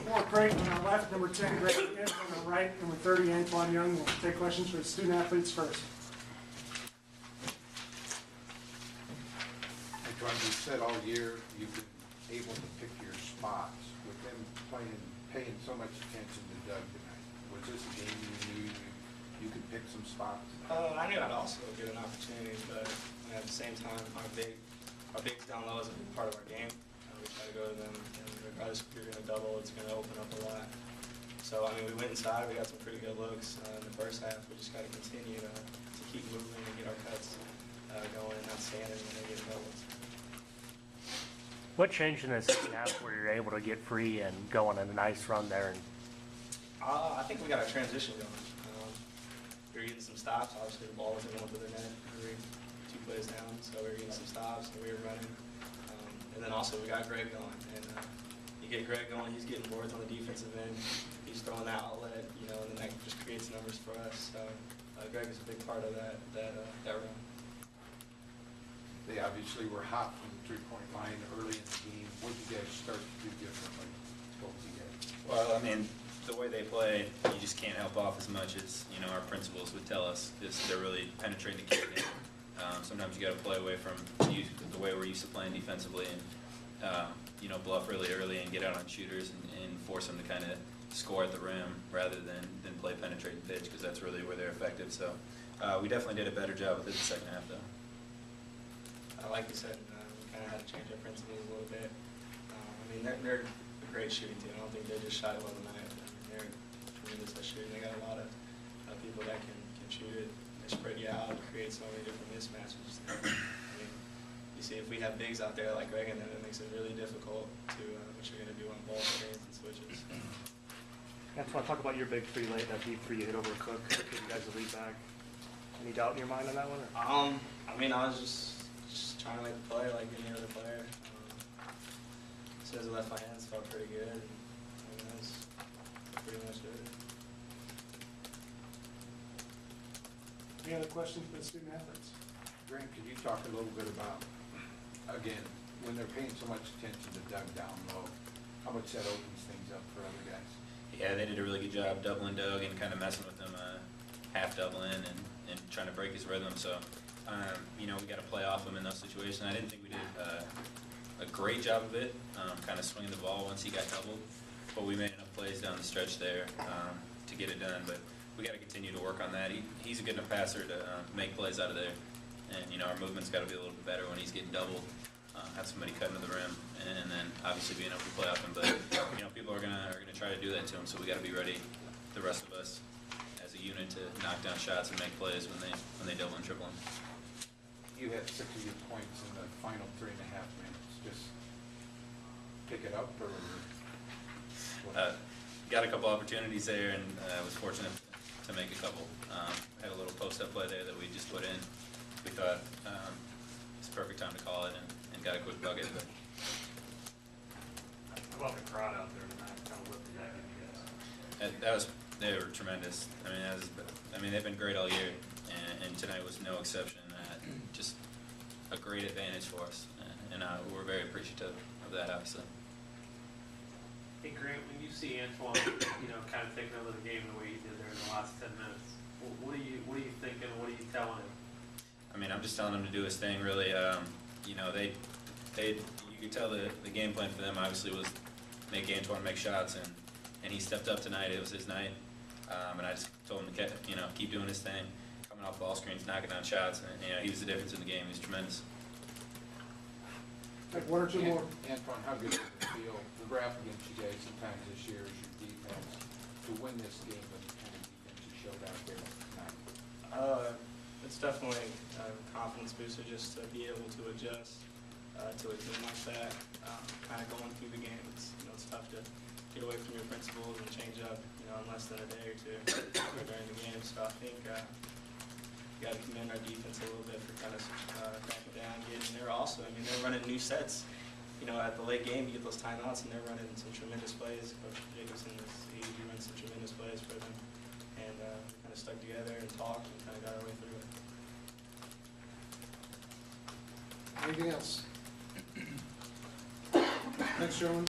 4, Creighton on our left, number 10, Greg Gibbs on our right, number 30, Antoine Young. We'll take questions for the student athletes first. Antoine, you said all year you've been able to pick your spots. With them paying so much attention to Doug tonight, was this a game you knew you could pick some spots? I knew I'd also get an opportunity, but at the same time, our bigs down low is a big part of our game. We try to go to them, and regardless if you're going to double, it's going to open up a lot. So, I mean, we went inside, we got some pretty good looks in the first half. We just got to continue to keep moving and get our cuts going and not standing when they get doubles. What changed in the second half where you're able to get free and go on a nice run there? And I think we got our transition going. We were getting some stops. Obviously, the ball wasn't going to the net every 2 plays down, so we were getting some stops and we were running. And then also we got Greg going, and you get Greg going, he's getting boards on the defensive end. He's throwing that outlet, and then that just creates numbers for us. So Greg is a big part of that run. They obviously were hot from the three-point line early in the game. What did you guys start to do differently? What was you guys? Well, I mean, the way they play, you just can't help off as much as our principals would tell us. They're really penetrating the kid. Sometimes you got to play away from the way we're used to playing defensively, and bluff really early and get out on shooters and force them to kind of score at the rim rather than play penetrating pitch, because that's really where they're effective. So we definitely did a better job with it the second half, though. Like you said, we kind of had to change our principles a little bit. I mean, they're a great shooting team. I don't think they just shot it well tonight. I mean, they're tremendous at shooting. They got a lot of people that can shoot it. They spread you out, create so many different mismatches. I mean, you see, if we have bigs out there like Greg, then it makes it really difficult to what you're going to do on ball screens and switches. Antoine, talk about your big three late, that deep three you hit over Cook, give you guys a lead back. Any doubt in your mind on that one? Or? I mean, I was just trying to make the play like any other player. As soon as I left my hands, felt pretty good. And, I mean, that's pretty much it. Any other questions for the student athletes? Grant, could you talk a little bit about, again, when they're paying so much attention to Doug down low, how much that opens things up for other guys? Yeah, they did a really good job doubling Doug and kind of messing with him, half doubling and trying to break his rhythm. So, we got to play off him in those situations. I didn't think we did a great job of it, kind of swinging the ball once he got doubled, but we made enough plays down the stretch there to get it done. But we got to continue to work on that. He's a good enough passer to make plays out of there, and our movement's got to be a little bit better when he's getting doubled. Have somebody cutting to the rim, and then obviously being able to play off him. But people are gonna try to do that to him, so we got to be ready, the rest of us, as a unit, to knock down shots and make plays when they double and triple him. You had 6 of your points in the final 3.5 minutes. Just pick it up, or got a couple opportunities there, and was fortunate to make a couple. Had a little post-up play there that we just put in. We thought it's a perfect time to call it, and got a quick bucket. But how about the crowd out there tonight? Kind of what did that give you guys? they were tremendous. I mean, they've been great all year, and tonight was no exception. Just a great advantage for us, and we're very appreciative of that, obviously. Hey Grant, when you see Antoine, kind of taking over the game the way he did there in the last 10 minutes, what are you thinking? What are you telling him? I mean, I'm just telling him to do his thing. Really, you could tell the game plan for them obviously was make Antoine make shots, and he stepped up tonight. It was his night, and I just told him to keep doing his thing, coming off ball screens, knocking down shots, and he was the difference in the game. He was tremendous. Take 1 or 2 more. Antoine, how good does it feel? The rap against you guys sometimes this year is your defense. To win this game with the kind of defense you showed out there tonight. It's definitely a confidence booster just to be able to adjust to a team like that. Kind of going through the game, it's tough to get away from your principles and change up in less than a day or 2 during the game. So I think you got to commend our defense a little bit for kind of cracking down, getting there. Also, they're running new sets. At the late game, you get those timeouts, and they're running some tremendous plays. Coach Jacobson, he runs some tremendous plays for them, and we kind of stuck together and talked and kind of got our way through it. Anything else? Thanks, gentlemen.